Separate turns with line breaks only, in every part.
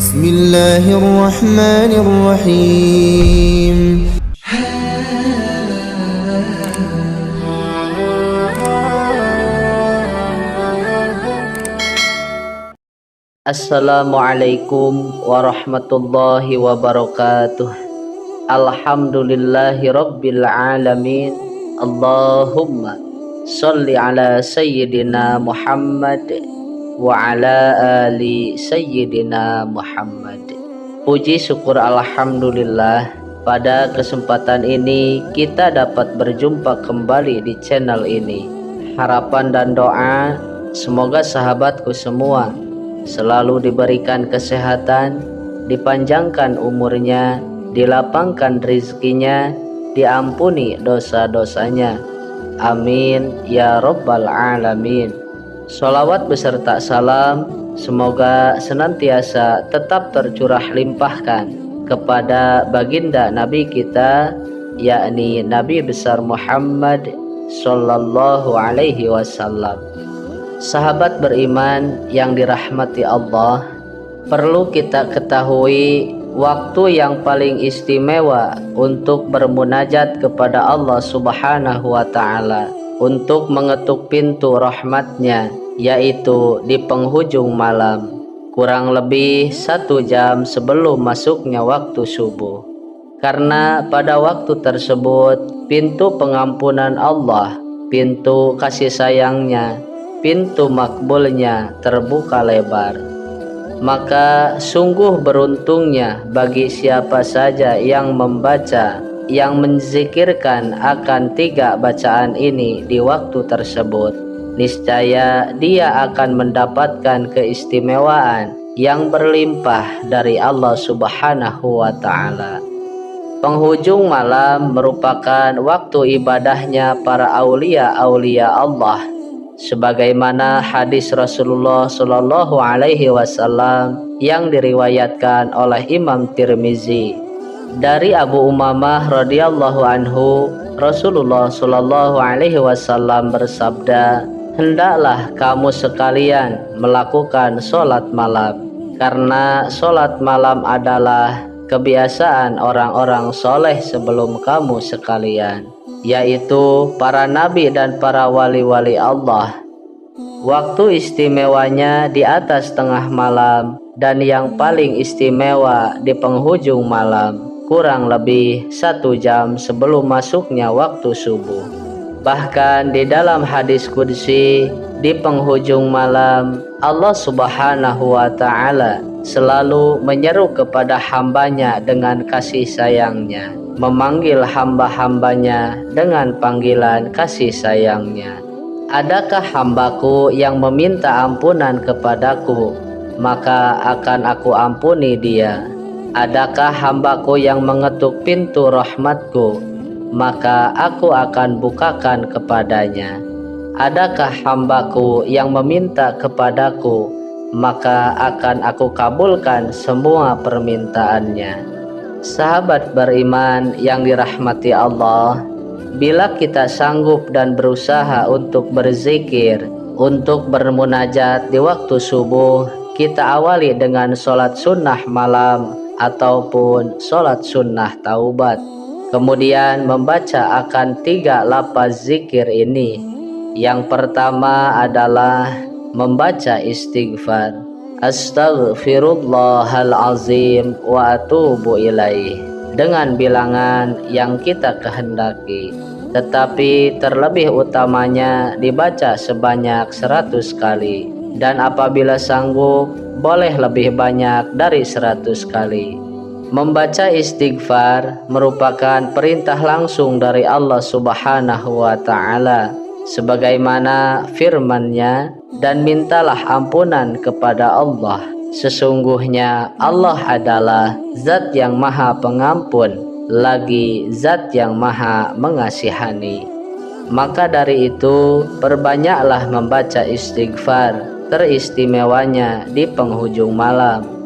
Bismillahirrahmanirrahim.
Assalamualaikum warahmatullahi wabarakatuh. Alhamdulillahi rabbil alamin. Allahumma sholli ala sayyidina Muhammad wa ala ali sayyidina Muhammad. Puji syukur alhamdulillah, pada kesempatan ini kita dapat berjumpa kembali di channel ini. Harapan dan doa semoga sahabatku semua selalu diberikan kesehatan, dipanjangkan umurnya, dilapangkan rizkinya, diampuni dosa-dosanya. Amin ya rabbal alamin. Sholawat beserta salam semoga senantiasa tetap tercurah limpahkan kepada baginda Nabi kita, yakni Nabi besar Muhammad sallallahu alaihi wasallam. Sahabat beriman yang dirahmati Allah, perlu kita ketahui waktu yang paling istimewa untuk bermunajat kepada Allah Subhanahu wa ta'ala, untuk mengetuk pintu rahmatnya, yaitu di penghujung malam, kurang lebih 1 jam sebelum masuknya waktu subuh. Karena pada waktu tersebut pintu pengampunan Allah, pintu kasih sayangnya, pintu makbulnya terbuka lebar. Maka sungguh beruntungnya bagi siapa saja yang membaca, yang menzikirkan akan 3 bacaan ini di waktu tersebut. Niscaya dia akan mendapatkan keistimewaan yang berlimpah dari Allah Subhanahu wa ta'ala. Penghujung malam merupakan waktu ibadahnya para aulia-aulia Allah, sebagaimana hadis Rasulullah Shallallahu Alaihi Wasallam yang diriwayatkan oleh Imam Tirmizi dari Abu Umamah radhiyallahu anhu. Rasulullah Shallallahu Alaihi Wasallam bersabda, hendaklah kamu sekalian melakukan sholat malam, karena sholat malam adalah kebiasaan orang-orang soleh sebelum kamu sekalian, yaitu para nabi dan para wali-wali Allah. Waktu istimewanya di atas tengah malam, dan yang paling istimewa di penghujung malam, kurang lebih 1 jam sebelum masuknya waktu subuh. Bahkan di dalam hadis qudsi, di penghujung malam Allah Subhanahu wa ta'ala selalu menyeru kepada hambanya dengan kasih sayangnya, memanggil hamba-hambanya dengan panggilan kasih sayangnya. Adakah hambaku yang meminta ampunan kepadaku, maka akan aku ampuni dia. Adakah hambaku yang mengetuk pintu rahmatku, maka aku akan bukakan kepadanya. Adakah hambaku yang meminta kepadaku, maka akan aku kabulkan semua permintaannya. Sahabat beriman yang dirahmati Allah, bila kita sanggup dan berusaha untuk berzikir, untuk bermunajat di waktu subuh, kita awali dengan sholat sunnah malam ataupun sholat sunnah taubat. Kemudian membaca akan 3 lafaz zikir ini. Yang pertama adalah membaca istighfar, astaghfirullahal azim wa atubu ilaih, dengan bilangan yang kita kehendaki, tetapi terlebih utamanya dibaca sebanyak 100 kali, dan apabila sanggup boleh lebih banyak dari 100 kali. Membaca istighfar merupakan perintah langsung dari Allah Subhanahu wa ta'ala, sebagaimana firman-Nya, dan mintalah ampunan kepada Allah. Sesungguhnya Allah adalah zat yang maha pengampun, lagi zat yang maha mengasihani. Maka dari itu perbanyaklah membaca istighfar, teristimewanya di penghujung malam.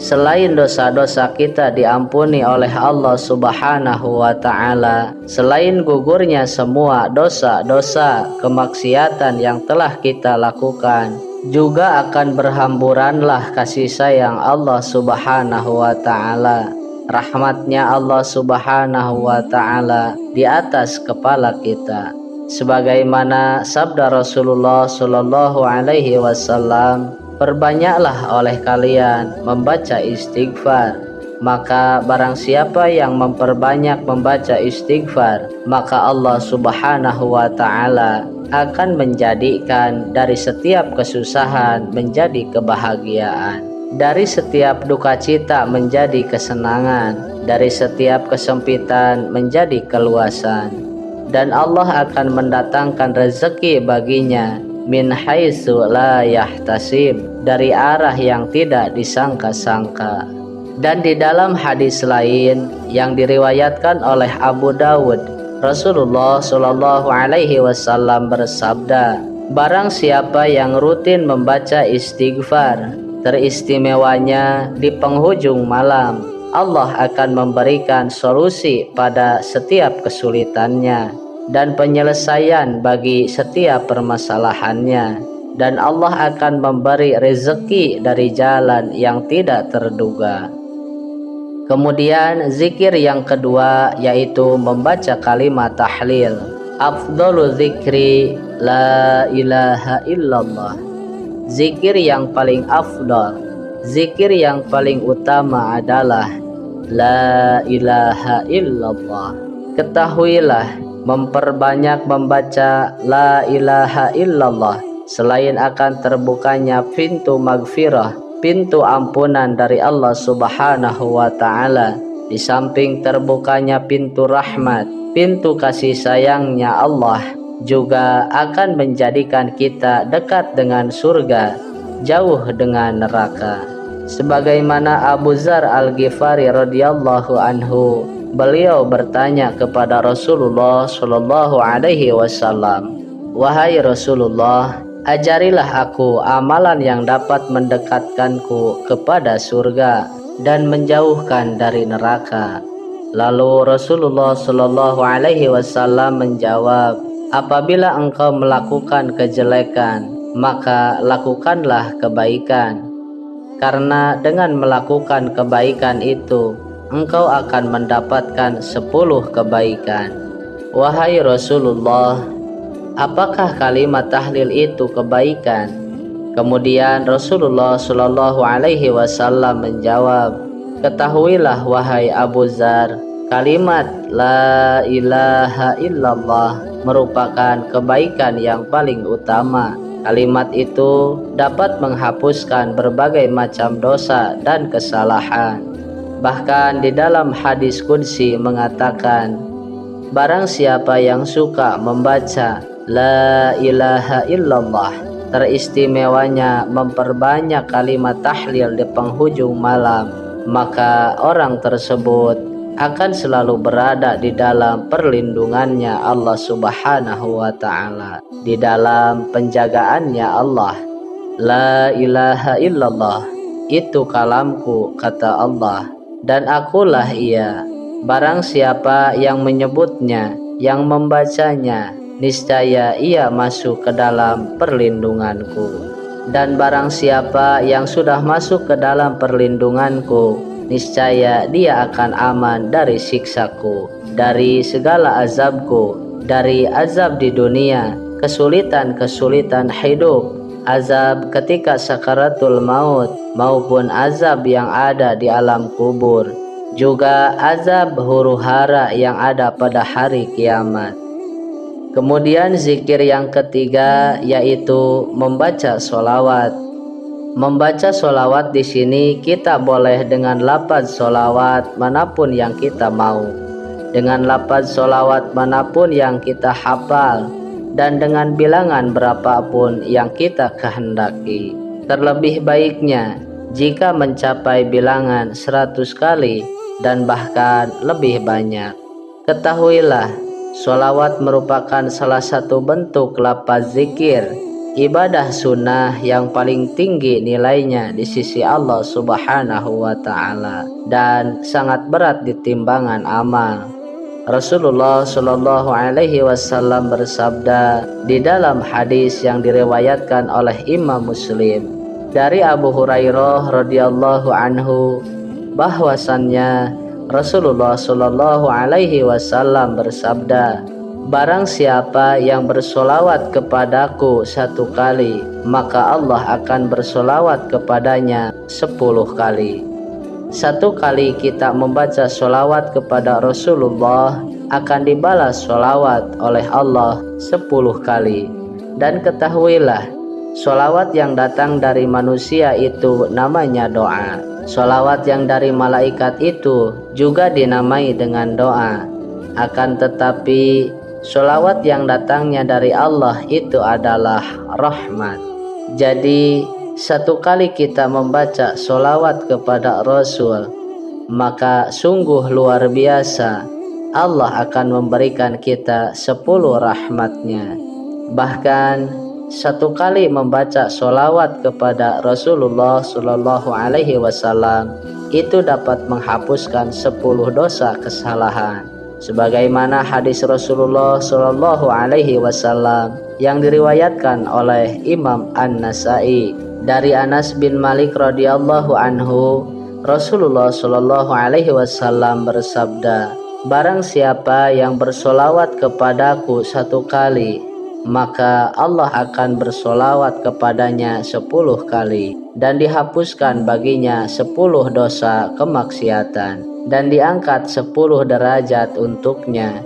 Selain dosa-dosa kita diampuni oleh Allah Subhanahu wa ta'ala, selain gugurnya semua dosa-dosa kemaksiatan yang telah kita lakukan, juga akan berhamburanlah kasih sayang Allah Subhanahu wa Ta'ala, rahmatnya Allah Subhanahu wa Ta'ala di atas kepala kita. Sebagaimana sabda Rasulullah Shallallahu Alaihi Wasallam, perbanyaklah oleh kalian membaca istighfar. Maka barang siapa yang memperbanyak membaca istighfar, maka Allah Subhanahu wa Ta'ala akan menjadikan dari setiap kesusahan menjadi kebahagiaan, dari setiap duka cita menjadi kesenangan, dari setiap kesempitan menjadi keluasan. Dan Allah akan mendatangkan rezeki baginya min haitsu la yahtasib, dari arah yang tidak disangka-sangka. Dan di dalam hadis lain yang diriwayatkan oleh Abu Dawud, Rasulullah Shallallahu Alaihi Wasallam bersabda, barang siapa yang rutin membaca istighfar, teristimewanya di penghujung malam, Allah akan memberikan solusi pada setiap kesulitannya dan penyelesaian bagi setiap permasalahannya, dan Allah akan memberi rezeki dari jalan yang tidak terduga. Kemudian zikir yang kedua yaitu membaca kalimat tahlil. Afdalu zikri la ilaha illallah. Zikir yang paling afdal, zikir yang paling utama adalah la ilaha illallah. Ketahuilah, memperbanyak membaca la ilaha illallah selain akan terbukanya pintu magfirah, pintu ampunan dari Allah Subhanahu wa Ta'ala, di samping terbukanya pintu rahmat, pintu kasih sayangnya Allah, juga akan menjadikan kita dekat dengan surga, jauh dengan neraka. Sebagaimana Abu Dzar Al-Ghifari radhiyallahu anhu, beliau bertanya kepada Rasulullah Shallallahu Alaihi Wasallam, wahai Rasulullah, ajarilah aku amalan yang dapat mendekatkanku kepada surga dan menjauhkan dari neraka. Lalu Rasulullah Shallallahu Alaihi Wasallam menjawab, apabila engkau melakukan kejelekan, maka lakukanlah kebaikan, karena dengan melakukan kebaikan itu engkau akan mendapatkan 10 kebaikan. Wahai Rasulullah, apakah kalimat tahlil itu kebaikan? Kemudian Rasulullah Shallallahu Alaihi Wasallam menjawab, ketahuilah wahai Abu Dzar, kalimat la ilaha illallah merupakan kebaikan yang paling utama. Kalimat itu dapat menghapuskan berbagai macam dosa dan kesalahan. Bahkan di dalam hadis qudsi mengatakan, barang siapa yang suka membaca la ilaha illallah, teristimewanya memperbanyak kalimat tahlil di penghujung malam, maka orang tersebut akan selalu berada di dalam perlindungannya Allah Subhanahu wa Ta'ala, di dalam penjagaannya Allah. La ilaha illallah, itu kalamku, kata Allah, dan akulah ia. Barang siapa yang menyebutnya, yang membacanya, niscaya ia masuk ke dalam perlindunganku. Dan barang siapa yang sudah masuk ke dalam perlindunganku, niscaya dia akan aman dari siksaku, dari segala azabku, dari azab di dunia, kesulitan-kesulitan hidup, azab ketika sakaratul maut, maupun azab yang ada di alam kubur, juga azab huru-hara yang ada pada hari kiamat. Kemudian zikir yang ketiga yaitu membaca sholawat. Membaca sholawat di sini kita boleh dengan lafaz sholawat manapun yang kita mau, dengan lafaz sholawat manapun yang kita hafal, dan dengan bilangan berapapun yang kita kehendaki. Terlebih baiknya jika mencapai bilangan 100 kali dan bahkan lebih banyak. Ketahuilah, sholawat merupakan salah satu bentuk lafaz zikir, ibadah sunnah yang paling tinggi nilainya di sisi Allah Subhanahu wa Ta'ala dan sangat berat di timbangan amal. Rasulullah Shallallahu Alaihi Wasallam bersabda di dalam hadis yang diriwayatkan oleh Imam Muslim dari Abu Hurairah radhiyallahu anhu bahwasannya Rasulullah Shallallahu Alaihi Wasallam bersabda, barang siapa yang bersolawat kepadaku 1 kali, maka Allah akan bersolawat kepadanya 10 kali. 1 kali kita membaca solawat kepada Rasulullah akan dibalas solawat oleh Allah 10 kali. Dan ketahuilah, solawat yang datang dari manusia itu namanya doa. Solawat yang dari malaikat itu juga dinamai dengan doa. Akan tetapi solawat yang datangnya dari Allah itu adalah rahmat. Jadi 1 kali kita membaca solawat kepada Rasul, maka sungguh luar biasa Allah akan memberikan kita 10 rahmatnya. Bahkan 1 kali membaca solawat kepada Rasulullah Shallallahu Alaihi Wasallam itu dapat menghapuskan 10 dosa kesalahan. Sebagaimana hadis Rasulullah Shallallahu Alaihi Wasallam yang diriwayatkan oleh Imam An-Nasai dari Anas bin Malik radhiyallahu anhu, Rasulullah Shallallahu Alaihi Wasallam bersabda, barang siapa yang bersolawat kepadaku 1 kali, maka Allah akan bersolawat kepadanya 10 kali dan dihapuskan baginya 10 dosa kemaksiatan dan diangkat 10 derajat untuknya.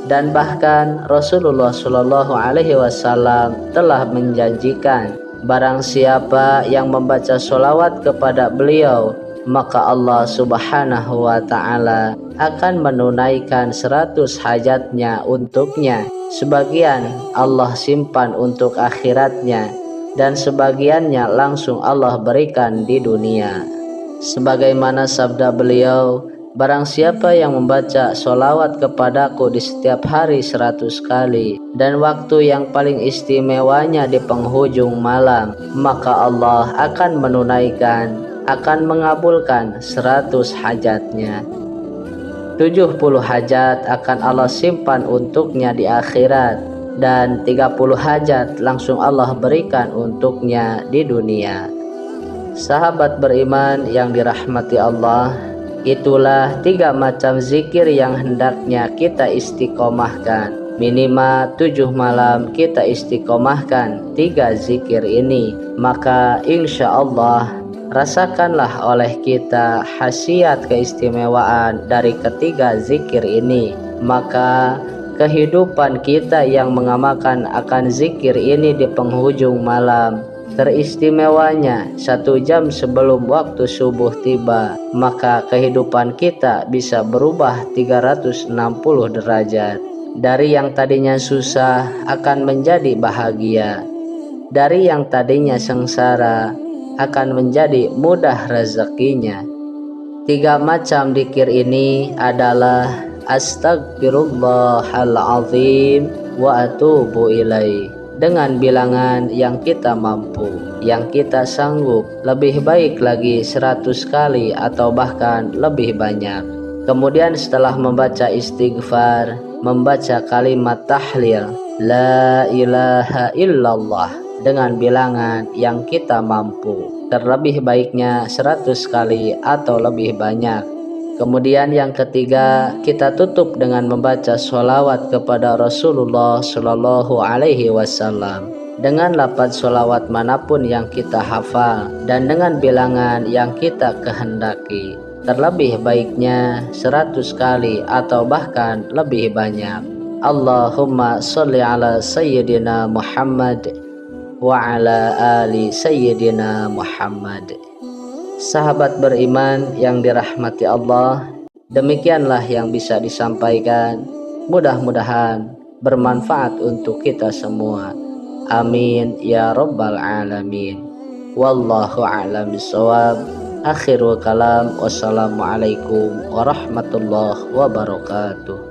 Dan bahkan Rasulullah Shallallahu Alaihi Wasallam telah menjanjikan, barang siapa yang membaca solawat kepada beliau, maka Allah Subhanahu wa Ta'ala akan menunaikan 100 hajatnya untuknya. Sebagian Allah simpan untuk akhiratnya dan sebagiannya langsung Allah berikan di dunia. Sebagaimana sabda beliau, barang siapa yang membaca solawat kepadaku di setiap hari 100 kali dan waktu yang paling istimewanya di penghujung malam, maka Allah akan menunaikan, akan mengabulkan 100 hajatnya. 70 hajat akan Allah simpan untuknya di akhirat dan 30 hajat langsung Allah berikan untuknya di dunia. Sahabat beriman yang dirahmati Allah, itulah 3 macam zikir yang hendaknya kita istiqomahkan. Minimal 7 malam kita istiqomahkan 3 zikir ini, maka insya Allah rasakanlah oleh kita khasiat keistimewaan dari ketiga zikir ini. Maka kehidupan kita yang mengamalkan akan zikir ini di penghujung malam, teristimewanya 1 jam sebelum waktu subuh tiba, maka kehidupan kita bisa berubah 360 derajat. Dari yang tadinya susah akan menjadi bahagia, dari yang tadinya sengsara akan menjadi mudah rezekinya. 3 macam zikir ini adalah Astaghfirullahaladzim wa atubu ilaih, dengan bilangan yang kita mampu, yang kita sanggup, lebih baik lagi 100 kali atau bahkan lebih banyak. Kemudian setelah membaca istighfar, membaca kalimat tahlil la ilaha illallah dengan bilangan yang kita mampu, terlebih baiknya 100 kali atau lebih banyak. Kemudian yang ketiga, kita tutup dengan membaca sholawat kepada Rasulullah Shallallahu Alaihi Wasallam dengan lafaz sholawat manapun yang kita hafal dan dengan bilangan yang kita kehendaki, terlebih baiknya 100 kali atau bahkan lebih banyak. Allahumma sholli ala Sayyidina Muhammad wa ala ali Sayyidina Muhammad. Sahabat beriman yang dirahmati Allah, demikianlah yang bisa disampaikan. Mudah-mudahan bermanfaat untuk kita semua. Amin ya rabbal alamin. Wallahu a'lam bishawab. Akhirul kalam. Wassalamualaikum warahmatullahi wabarakatuh.